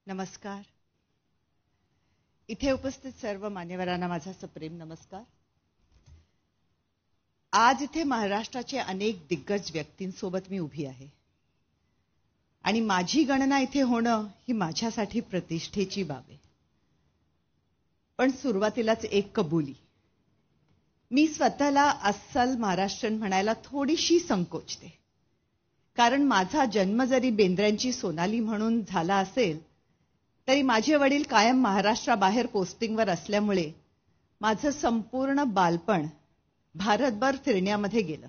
नमस्कार. इथे उपस्थित सर्व मान्यवरांना माझा सप्रेम नमस्कार. आज इथे महाराष्ट्राचे अनेक दिग्गज व्यक्तींसोबत मी उभी आहे आणि माझी गणना इथे होणं ही माझ्यासाठी प्रतिष्ठेची बाब आहे. पण सुरुवातीलाच एक कबुली. मी स्वतःला अस्सल महाराष्ट्रीयन म्हणायला थोडीशी संकोचते, कारण माझा जन्म जरी बेंद्र्यांची सोनाली म्हणून झाला असेल तरी माझे वडील कायम महाराष्ट्राबाहेर पोस्टिंगवर असल्यामुळे माझं संपूर्ण बालपण भारतभर फिरण्यामध्ये गेलं.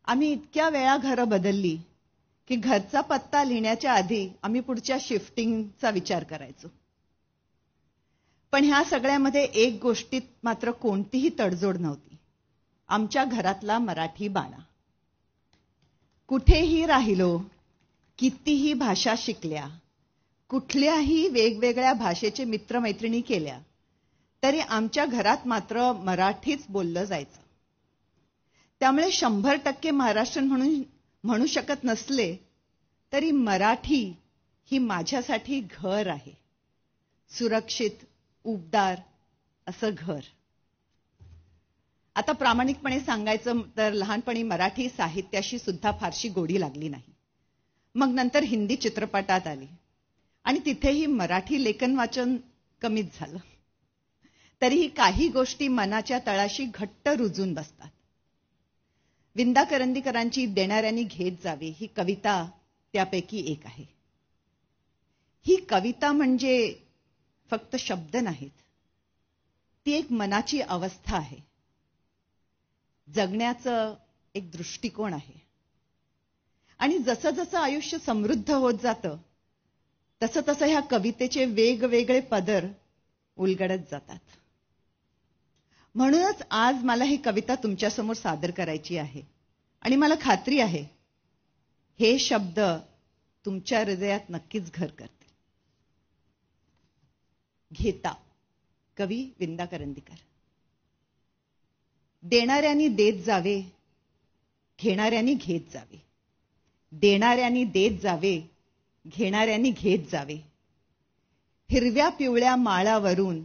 आम्ही इतक्या वेळा घरं बदलली की घरचा पत्ता लिहिण्याच्या आधी आम्ही पुढच्या शिफ्टिंगचा विचार करायचो. पण ह्या सगळ्यामध्ये एक गोष्टीत मात्र कोणतीही तडजोड नव्हती, आमच्या घरातला मराठी बाणा. कुठेही राहिलो, कितीही भाषा शिकल्या, कुठल्याही वेगवेगळ्या भाषेचे मित्रमैत्रिणी केल्या, तरी आमच्या घरात मात्र मराठीच बोललं जायचं. त्यामुळे 100% महाराष्ट्रीयन म्हणू शकत नसले तरी मराठी ही माझ्यासाठी घर आहे, सुरक्षित, उबदार असं घर. आता प्रामाणिकपणे सांगायचं तर लहानपणी मराठी साहित्याशी सुद्धा फारशी गोडी लागली नाही. मग नंतर हिंदी चित्रपटात आली आणि तिथेही मराठी लेखन वाचन कमीच झालं. तरीही काही गोष्टी मनाच्या तळाशी घट्ट रुजून बसतात. विंदा करंदीकरांची देणाऱ्यांनी घेत जावे ही कविता त्यापैकी एक आहे. ही कविता म्हणजे फक्त शब्द नाहीत, ती एक मनाची अवस्था आहे, जगण्याचं एक दृष्टिकोन आहे. आणि जसं जसं आयुष्य समृद्ध होत जातं तसं तसं ह्या कवितेचे वेगवेगळे पदर उलगडत जातात. म्हणूनच आज मला ही कविता तुमच्यासमोर सादर करायची आहे आणि मला खात्री आहे हे शब्द तुमच्या हृदयात नक्कीच घर करतील. घेता, कवी विंदा करंदीकर. देणाऱ्यांनी देत जावे, घेणाऱ्यांनी घेत जावे. देणाऱ्यांनी देत जावे, घेणाऱ्यांनी घेत जावे. हिरव्या पिवळ्या माळावरून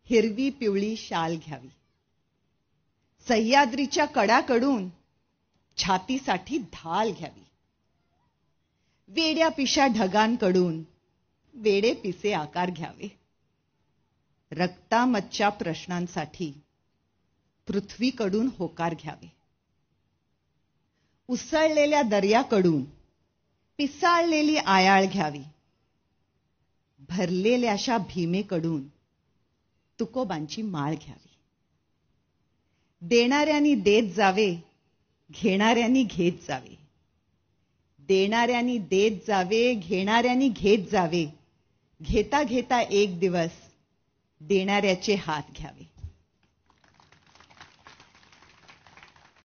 हिरवी पिवळी शाल घ्यावी. सह्याद्रीच्या कडाकडून छातीसाठी ढाल घ्यावी. वेड्या पिशा ढगांकडून वेडे पिसे आकार घ्यावे. रक्तामच्च्या प्रश्नांसाठी पृथ्वीकडून होकार घ्यावे. उसळलेल्या दर्याकडून पिसाळलेली आयाळ घ्यावी. भरलेल्याशा भीमेकडून तुकोबांची माळ घ्यावी. देणाऱ्यांनी देत जावे, घेणाऱ्यांनी घेत जावे. देणाऱ्यांनी देत जावे, घेणाऱ्यांनी घेत जावे. घेता घेता एक दिवस देणाऱ्याचे हात घ्यावे.